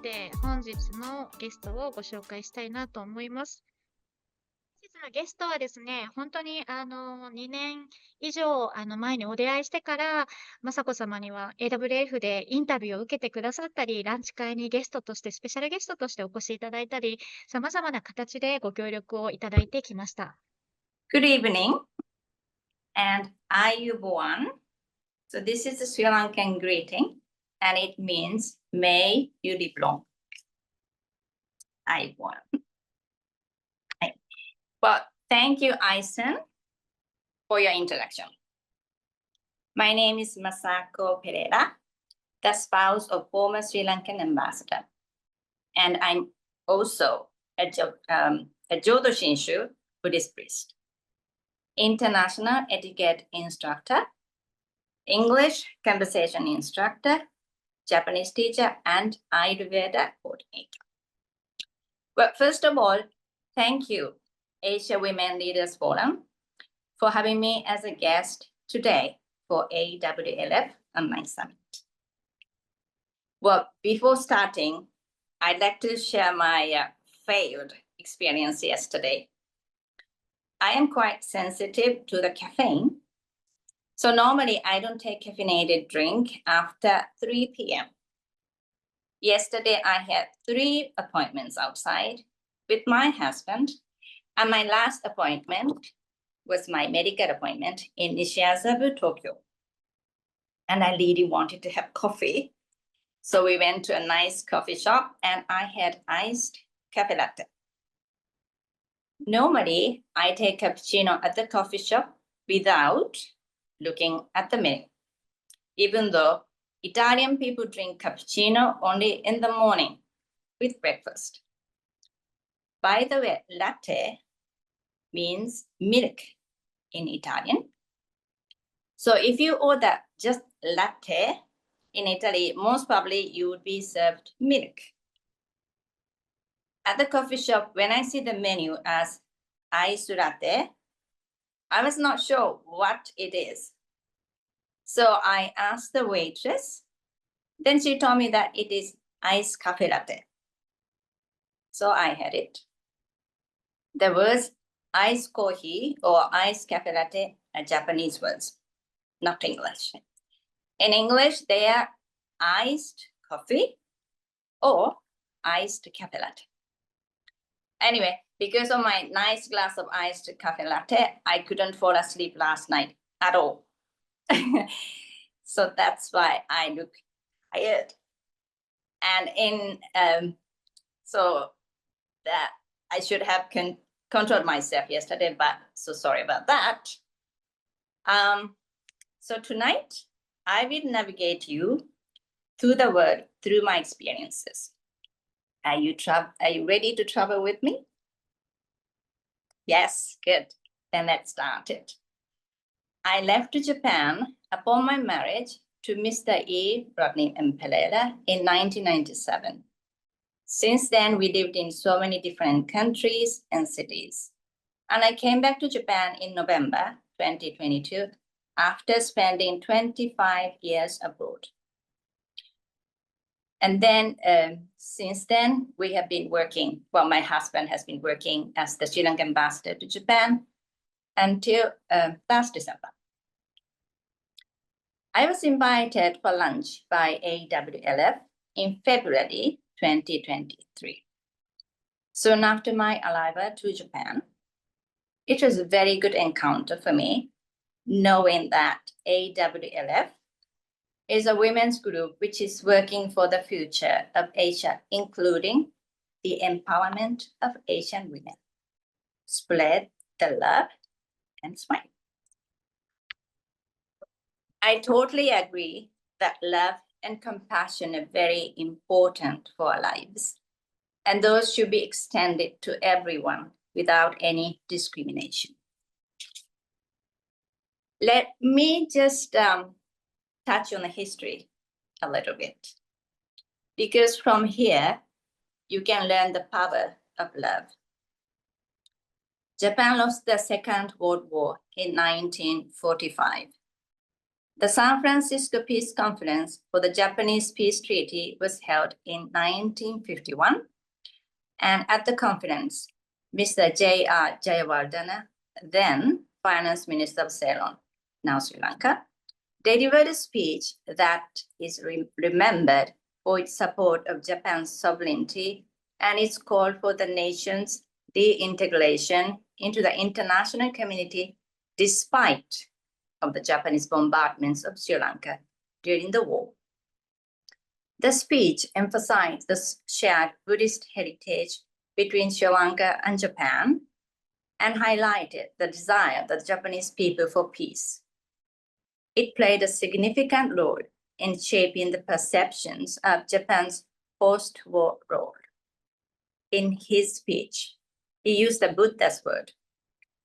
で本日のゲストをご紹介したいなと思います。本日のゲストはですね、本当に2年以上前にお出会いしてから、雅子様には AWF でインタビューを受けてくださったり、ランチ会にゲストとして、スペシャルゲストとしてお越しいただいたり、様々な形でご協力をいただいてきました。Good evening and Ayubowan. So this is a Sri Lankan greeting and it means may you live long. Ayubowan. Well, thank you, Aisen, for your introduction. My name is Masako Perera, the spouse of former Sri Lankan Ambassador. And I'm also a Jodo Shinshu Buddhist priest, international etiquette instructor, English conversation instructor, Japanese teacher, and Ayurveda coordinator. Well, first of all, thank you, Asia Women Leaders Forum, for having me as a guest today for AWLF Online Summit. Well, before starting, I'd like to share my failed experience yesterday. I am quite sensitive to the caffeine. So normally I don't take caffeinated drink after 3 p.m. Yesterday I had 3 appointments outside with my husband, and my last appointment was my medical appointment in Nishiazabu, Tokyo. And I really wanted to have coffee. So we went to a nice coffee shop and I had iced cafe latte. Normally I take cappuccino at the coffee shop without looking at the menu, even though Italian people drink cappuccino only in the morning with breakfast. By the way, latte means milk in Italian. So if you order just latte in Italy, most probably you would be served milk. At the coffee shop, when I see the menu as iced latte, I was not sure what it is. So I asked the waitress, then she told me that it is iced cafe latte. So I had it. The words iced coffee or iced cafe latte are Japanese words, not English. In English, they are iced coffee or iced cafe latte. Anyway, because of my nice glass of iced cafe latte, I couldn't fall asleep last night at all. So that's why I look tired. And so that I should have controlled myself yesterday, but so sorry about that. So tonight, I will navigate you through the world through my experiences. Are you ready to travel with me? Yes, good. Then let's start it. I left Japan upon my marriage to Mr. E. Rodney Perera in 1997. Since then, we lived in so many different countries and cities. And I came back to Japan in November 2022 after spending 25 years abroad. And then since then, we have been working, well, my husband has been working as the Sri Lankan Ambassador to Japan until last December. I was invited for lunch by AWLF in February 2023. Soon after my arrival to Japan, it was a very good encounter for me, knowing that AWLF is a women's group which is working for the future of Asia, including the empowerment of Asian women. Spread the love and smile. I totally agree that love and compassion are very important for our lives, and those should be extended to everyone without any discrimination. Let me just touch on the history a little bit, because from here, you can learn the power of love. Japan lost the Second World War in 1945. The San Francisco Peace Conference for the Japanese Peace Treaty was held in 1951. And at the conference, Mr. J.R. Jayawardena, then Finance Minister of Ceylon, now Sri Lanka, delivered a speech that is remembered for its support of Japan's sovereignty and its call for the nation's reintegration into the international community despite of the Japanese bombardments of Sri Lanka during the war. The speech emphasized the shared Buddhist heritage between Sri Lanka and Japan and highlighted the desire of the Japanese people for peace. It played a significant role in shaping the perceptions of Japan's post-war role. In his speech, he used the Buddha's word,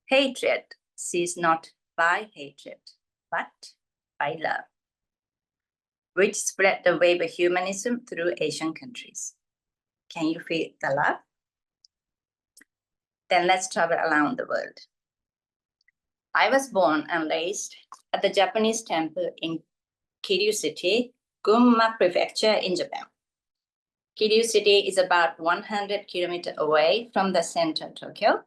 hatred ceases not by hatred, but by love, which spread the wave of humanism through Asian countries. Can you feel the love? Then let's travel around the world. I was born and raised at the Japanese temple in Kiryu City, Gunma Prefecture in Japan. Kiryu City is about 100 kilometers away from the center of Tokyo.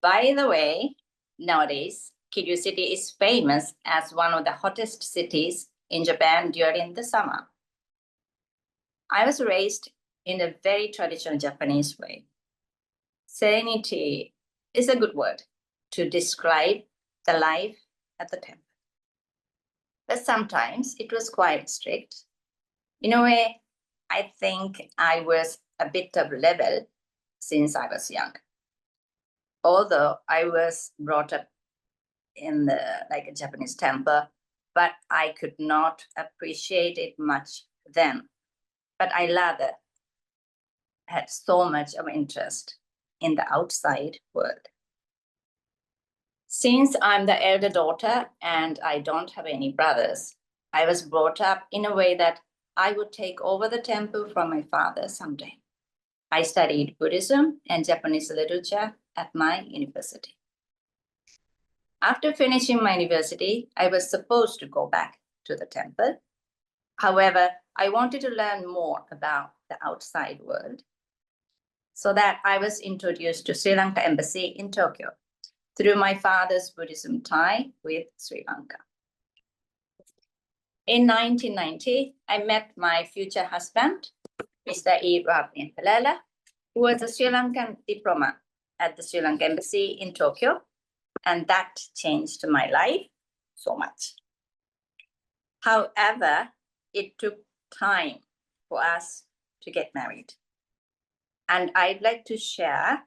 By the way, nowadays, Kiryu City is famous as one of the hottest cities in Japan during the summer. I was raised in a very traditional Japanese way. Serenity is a good word to describe the life at the temple. But sometimes it was quite strict. In a way, I think I was a bit of rebel since I was young. Although I was brought up in a Japanese temple, but I could not appreciate it much then. But I rather had so much of interest in the outside world. Since I'm the elder daughter and I don't have any brothers, I was brought up in a way that I would take over the temple from my father someday. I studied Buddhism and Japanese literature at my university. After finishing my university, I was supposed to go back to the temple. However, I wanted to learn more about the outside world, so that I was introduced to Sri Lankan Embassy in Tokyo through my father's Buddhism tie with Sri Lanka. In 1990, I met my future husband, Mr. Masako Perera, who was a Sri Lankan diplomat at the Sri Lankan Embassy in Tokyo, and that changed my life so much. However, it took time for us to get married. And I'd like to share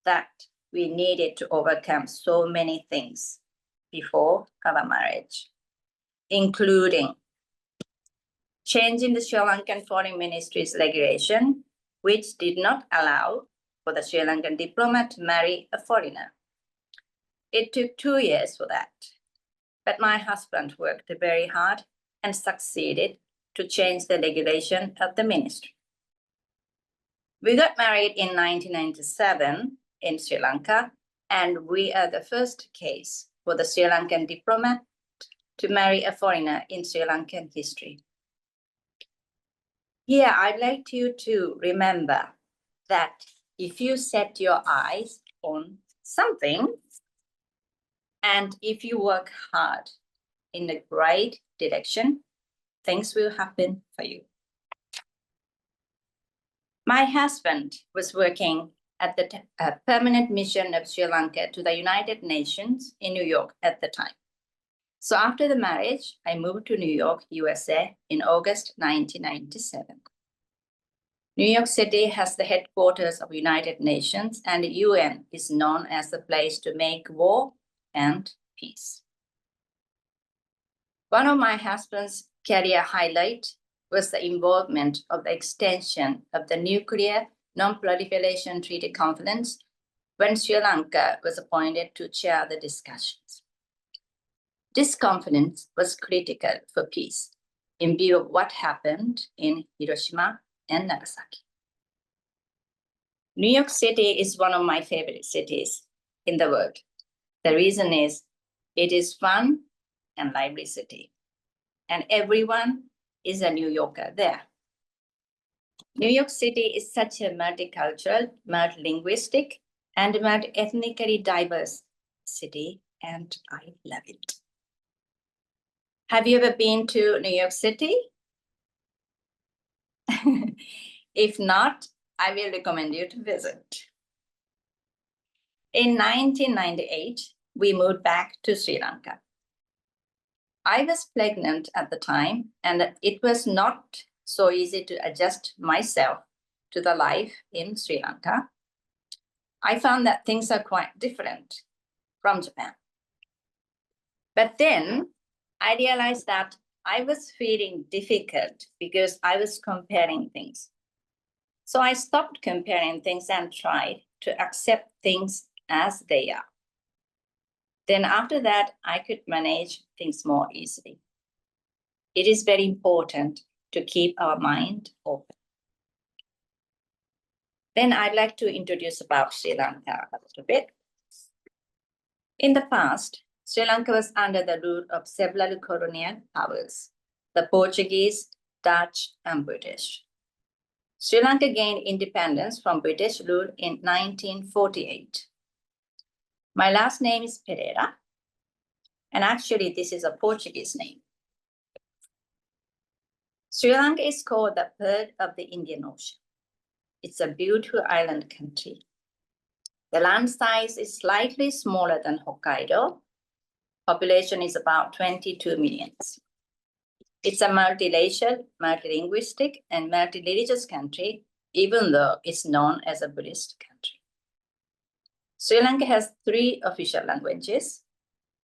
that we needed to overcome so many things before our marriage, including changing the Sri Lankan Foreign Ministry's regulation, which did not allow for the Sri Lankan diplomat to marry a foreigner. It took 2 years for that, but my husband worked very hard and succeeded to change the regulation of the ministry. We got married in 1997 in Sri Lanka, and we are the first case for the Sri Lankan diplomat to marry a foreigner in Sri Lankan history. Here, I'd like you to remember that if you set your eyes on something, and if you work hard in the right direction, things will happen for you. My husband was working at the permanent mission of Sri Lanka to the United Nations in New York at the time. So after the marriage, I moved to New York, USA in August 1997. New York City has the headquarters of United Nations, and the UN is known as the place to make war and peace. One of my husband's career highlights was the involvement of the extension of the Nuclear Non-Proliferation Treaty Conference when Sri Lanka was appointed to chair the discussions. This conference was critical for peace in view of what happened in Hiroshima and Nagasaki. New York City is one of my favorite cities in the world. The reason is it is fun and lively city. And everyone is a New Yorker there. New York City is such a multicultural, multilinguistic, and multi-ethnically diverse city, and I love it. Have you ever been to New York City? If not, I will recommend you to visit. In 1998, we moved back to Sri Lanka. I was pregnant at the time, and it was not so easy to adjust myself to the life in Sri Lanka. I found that things are quite different from Japan. But then I realized that I was feeling difficult because I was comparing things. So I stopped comparing things and tried to accept things as they are. Then after that, I could manage things more easily. It is very important to keep our mind open. Then I'd like to introduce about Sri Lanka a little bit. In the past, Sri Lanka was under the rule of several colonial powers, the Portuguese, Dutch, and British. Sri Lanka gained independence from British rule in 1948. My last name is Perera, and actually this is a Portuguese name. Sri Lanka is called the Pearl of the Indian Ocean. It's a beautiful island country. The land size is slightly smaller than Hokkaido. Population is about 22 million. It's a multiracial, multilinguistic, and multireligious country, even though it's known as a Buddhist country. Sri Lanka has 3 official languages: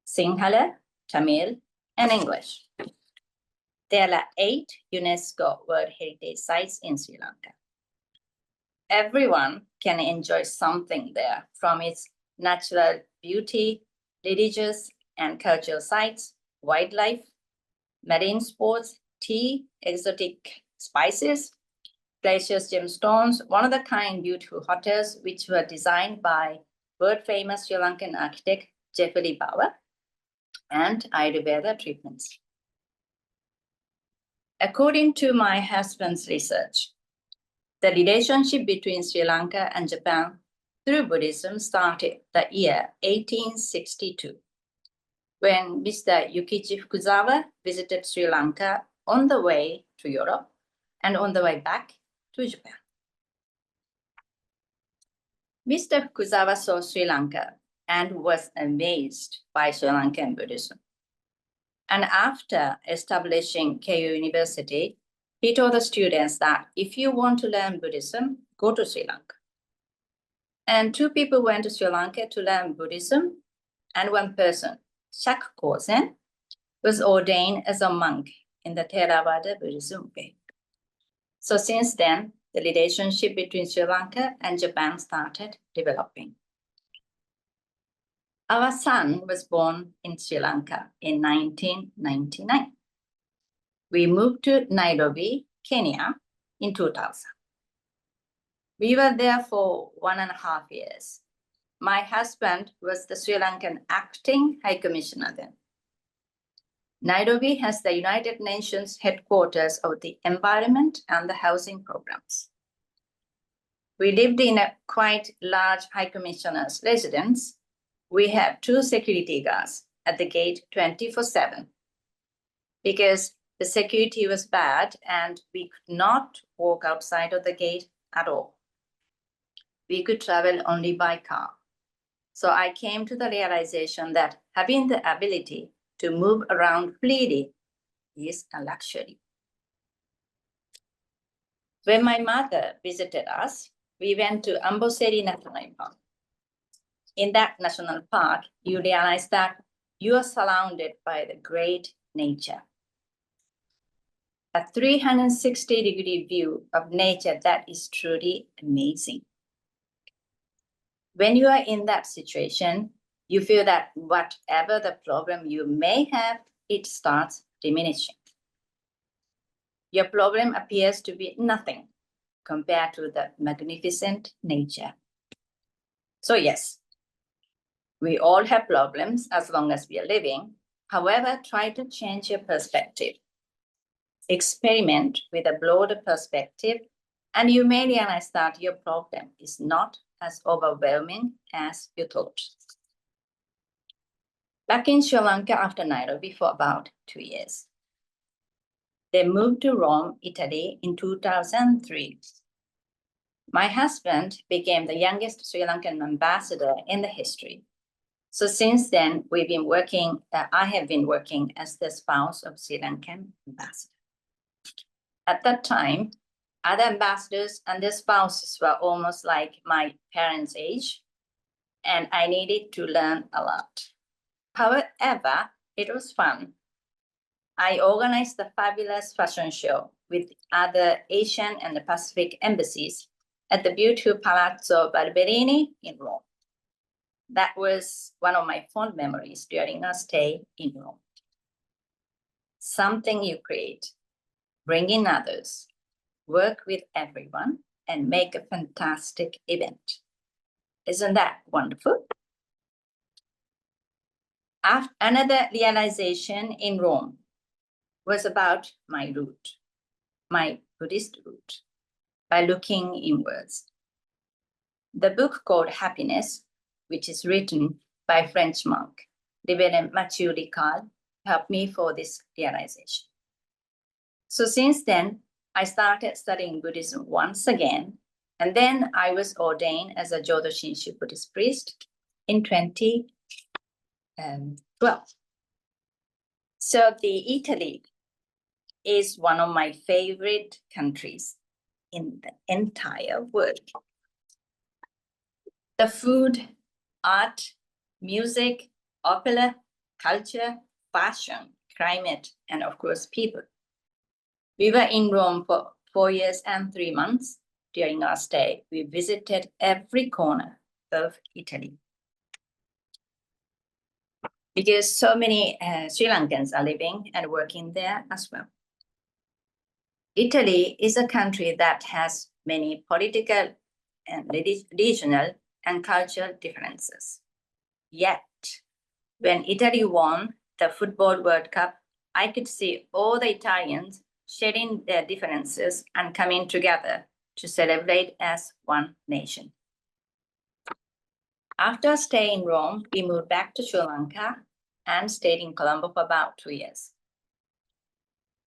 Sinhala, Tamil, and English. There are 8 UNESCO World Heritage Sites in Sri Lanka. Everyone can enjoy something there, from its natural beauty, religious and cultural sites, wildlife, marine sports, tea, exotic spices, precious gemstones, one-of-a-kind beautiful hotels which were designed by world-famous Sri Lankan architect Jeffrey Bauer, and Ayurveda treatments. According to my husband's research, the relationship between Sri Lanka and Japan through Buddhism started the year 1862, when Mr. Yukichi Fukuzawa visited Sri Lanka on the way to Europe and on the way back to Japan. Mr. Fukuzawa saw Sri Lanka and was amazed by Sri Lankan Buddhism. And after establishing Keio University, he told the students that if you want to learn Buddhism, go to Sri Lanka. And 2 people went to Sri Lanka to learn Buddhism, and 1 person, Shak Kosen, was ordained as a monk in the Theravada Buddhism way. So since then, the relationship between Sri Lanka and Japan started developing. Our son was born in Sri Lanka in 1999. We moved to Nairobi, Kenya in 2000. We were there for 1.5 years. My husband was the Sri Lankan acting High Commissioner then. Nairobi has the United Nations headquarters of the environment and the housing programs. We lived in a quite large High Commissioner's residence. We have 2 security guards at the gate 24/7 because the security was bad and we could not walk outside of the gate at all. We could travel only by car. So I came to the realization that having the ability to move around freely is a luxury. When my mother visited us, we went to Amboseli National Park. In that national park, you realize that you are surrounded by the great nature. A 360-degree view of nature that is truly amazing. When you are in that situation, you feel that whatever the problem you may have, it starts diminishing. Your problem appears to be nothing compared to the magnificent nature. So yes, we all have problems as long as we are living, However, try to change your perspective. Experiment with a broader perspective, and you may realize that your problem is not as overwhelming as you thought. Back in Sri Lanka after Nairobi for about 2 years. They moved to Rome, Italy in 2003. My husband became the youngest Sri Lankan ambassador in the history. So since then, I have been working as the spouse of Sri Lankan ambassador. At that time, other ambassadors and their spouses were almost like my parents' age, and I needed to learn a lot. However, it was fun. I organized the fabulous fashion show with other Asian and the Pacific embassies at the beautiful Palazzo Barberini in Rome. That was one of my fond memories during our stay in Rome. Something you create, bring in others, work with everyone, and make a fantastic event. Isn't that wonderful? Another realization in Rome was about my root, my Buddhist root, by looking inwards. The book called Happiness, which is written by French monk, Reverend Mathieu Ricard, helped me for this realization. So since then, I started studying Buddhism once again, and then I was ordained as a Jodo Shinshu Buddhist priest in 2012. So Italy is one of my favorite countries in the entire world. The food, art, music, opera, culture, fashion, climate, and of course, people. We were in Rome for 4 years and 3 months. During our stay, we visited every corner of Italy. Because so many Sri Lankans are living and working there as well. Italy is a country that has many political and regional and cultural differences. Yet, when Italy won the Football World Cup, I could see all the Italians shedding their differences and coming together to celebrate as one nation. After staying in Rome, we moved back to Sri Lanka and stayed in Colombo for about 2 years.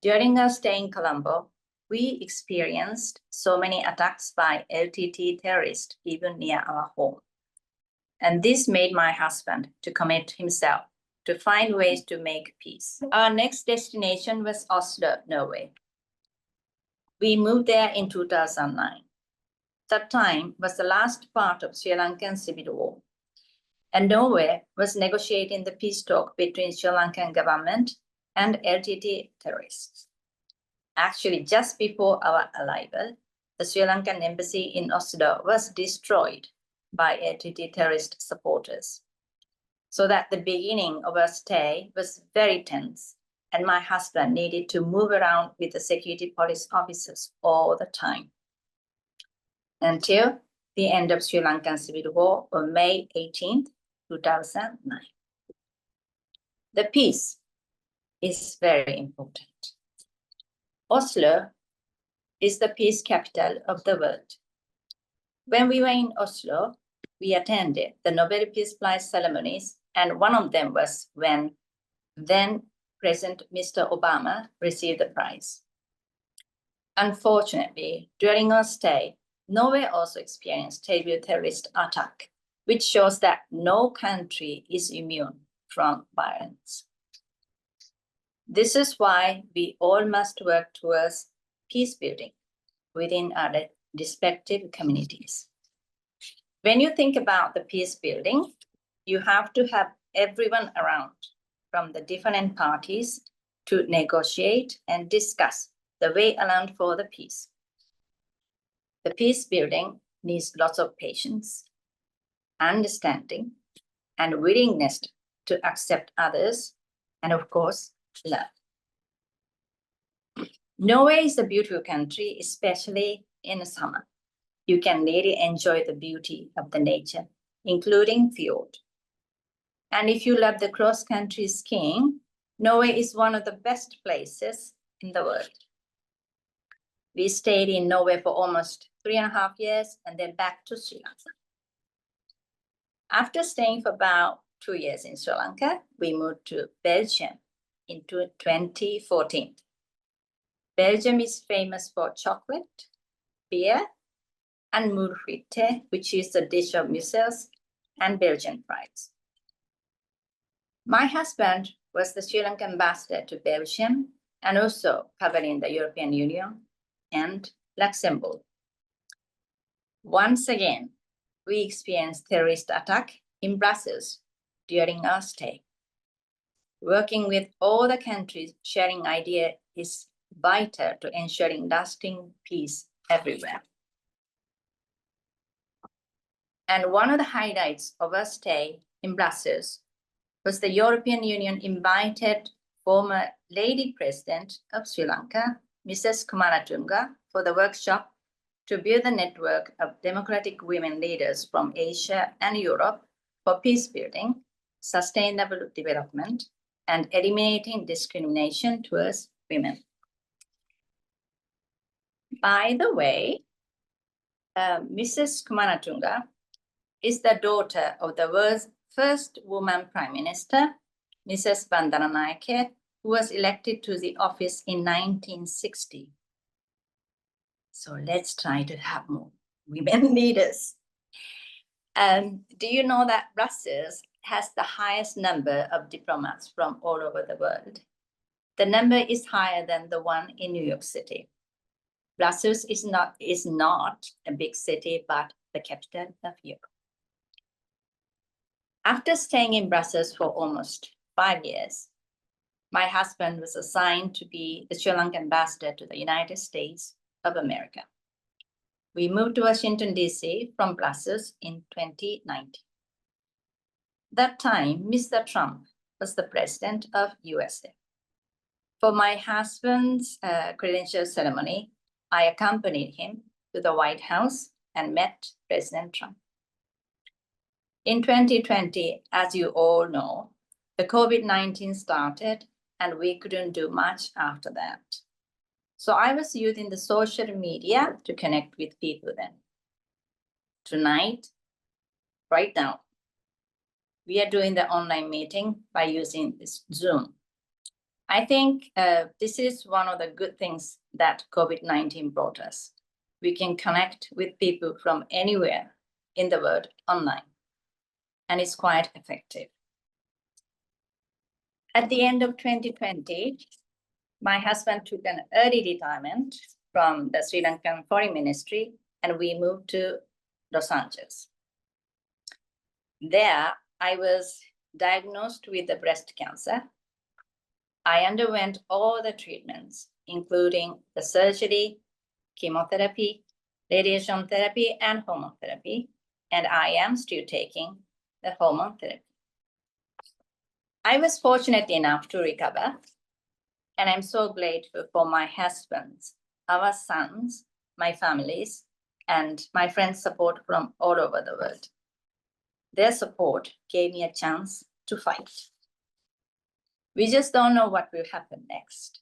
During our stay in Colombo, we experienced so many attacks by LTT terrorists even near our home. And this made my husband to commit himself to find ways to make peace. Our next destination was Oslo, Norway. We moved there in 2009. That time was the last part of Sri Lankan Civil War. And Norway was negotiating the peace talk between Sri Lankan government and LTT terrorists. Actually, just before our arrival, the Sri Lankan embassy in Oslo was destroyed by LTT terrorist supporters. So that the beginning of our stay was very tense, and my husband needed to move around with the security police officers all the time. Until the end of Sri Lankan Civil War on May 18th, 2009. The peace is very important. Oslo is the peace capital of the world. When we were in Oslo, we attended the Nobel Peace Prize ceremonies, and one of them was when then President Mr. Obama received the prize. Unfortunately, during our stay, Norway also experienced terrible terrorist attack, which shows that no country is immune from violence. This is why we all must work towards peace building within our respective communities. When you think about the peace building, you have to have everyone around from the different parties to negotiate and discuss the way around for the peace. The peace building needs lots of patience, understanding, and willingness to accept others, and of course, love. Norway is a beautiful country, especially in the summer. You can really enjoy the beauty of the nature, including fjord. And if you love the cross-country skiing, Norway is one of the best places in the world. We stayed in Norway for almost 3.5 years and then back to Sri Lanka. After staying for about 2 years in Sri Lanka, we moved to Belgium in 2014. Belgium is famous for chocolate, beer, and moerfritte, which is a dish of mussels and Belgian fries. My husband was the Sri Lankan ambassador to Belgium and also covering the European Union and Luxembourg. Once again, we experienced terrorist attack in Brussels during our stay. Working with all the countries sharing ideas is vital to ensuring lasting peace everywhere. And one of the highlights of our stay in Brussels was the European Union invited former Lady President of Sri Lanka, Mrs. Kumaratunga, for the workshop to build a network of democratic women leaders from Asia and Europe for peace building, sustainable development, and eliminating discrimination towards women. By the way, Mrs. Kumaratunga is the daughter of the world's first woman prime minister, Mrs. Bandaranaike, who was elected to the office in 1960. So let's try to have more women leaders. Do you know that Brussels has the highest number of diplomats from all over the world? The number is higher than the one in New York City. Brussels is not a big city, but the capital of Europe. After staying in Brussels for almost 5 years, my husband was assigned to be the Sri Lankan ambassador to the United States of America. We moved to Washington, D.C. from Brussels in 2019. That time, Mr. Trump was the president of USA. For my husband's credential ceremony, I accompanied him to the White House and met President Trump. In 2020, as you all know, the COVID-19 started and we couldn't do much after that. So I was using the social media to connect with people then. Tonight, right now, we are doing the online meeting by using this Zoom. I think this is one of the good things that COVID-19 brought us. We can connect with people from anywhere in the world online, and it's quite effective. At the end of 2020, my husband took an early retirement from the Sri Lankan Foreign Ministry, and we moved to Los Angeles. There, I was diagnosed with the breast cancer. I underwent all the treatments, including the surgery, chemotherapy, radiation therapy, and hormone therapy, and I am still taking the hormone therapy. I was fortunate enough to recover, and I'm so grateful for my husband's, our sons, my families, and my friends' support from all over the world. Their support gave me a chance to fight. We just don't know what will happen next.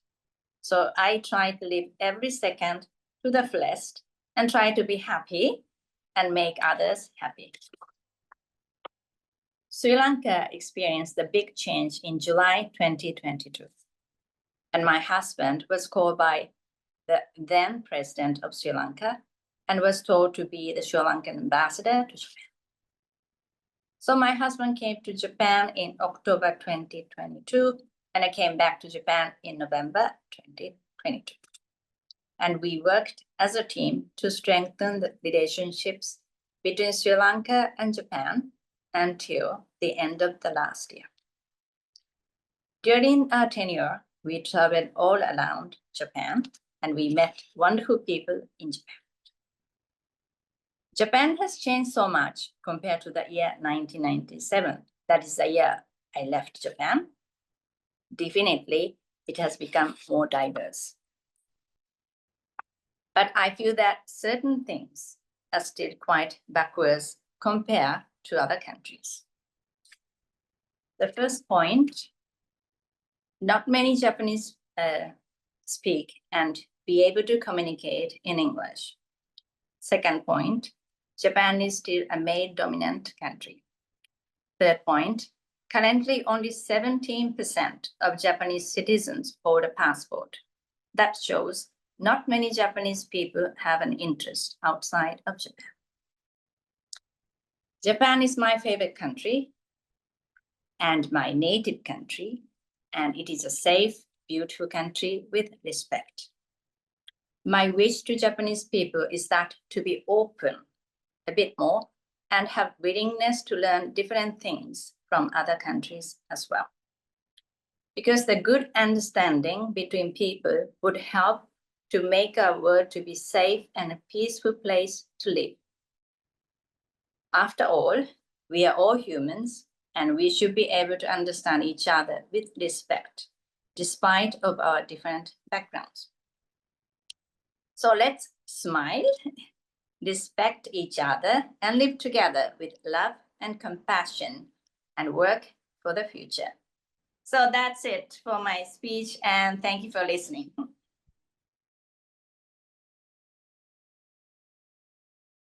So I try to live every second to the fullest and try to be happy and make others happy. Sri Lanka experienced the big change in July 2022. And my husband was called by the then president of Sri Lanka and was told to be the Sri Lankan ambassador to Japan. So my husband came to Japan in October 2022, and I came back to Japan in November 2022. And we worked as a team to strengthen the relationships between Sri Lanka and Japan until the end of the last year. During our tenure, we traveled all around Japan and we met wonderful people in Japan. Japan has changed so much compared to the year 1997. That is the year I left Japan. Definitely, it has become more diverse. But I feel that certain things are still quite backwards compared to other countries. The first point Not many Japanese speak and be able to communicate in English. Second point, Japan is still a male-dominant country. Third point, currently only 17% of Japanese citizens hold a passport. That shows not many Japanese people have an interest outside of Japan. Japan is my favorite country and my native country, and it is a safe, beautiful country with respect. My wish to Japanese people is that to be open a bit more and have willingness to learn different things from other countries as well. Because the good understanding between people would help to make our world to be safe and a peaceful place to live. After all, we are all humans and we should be able to understand each other with respect, despite of our different backgrounds. So let's smile, respect each other, and live together with love and compassion and work for the future. So that's it for my speech, and thank you for listening.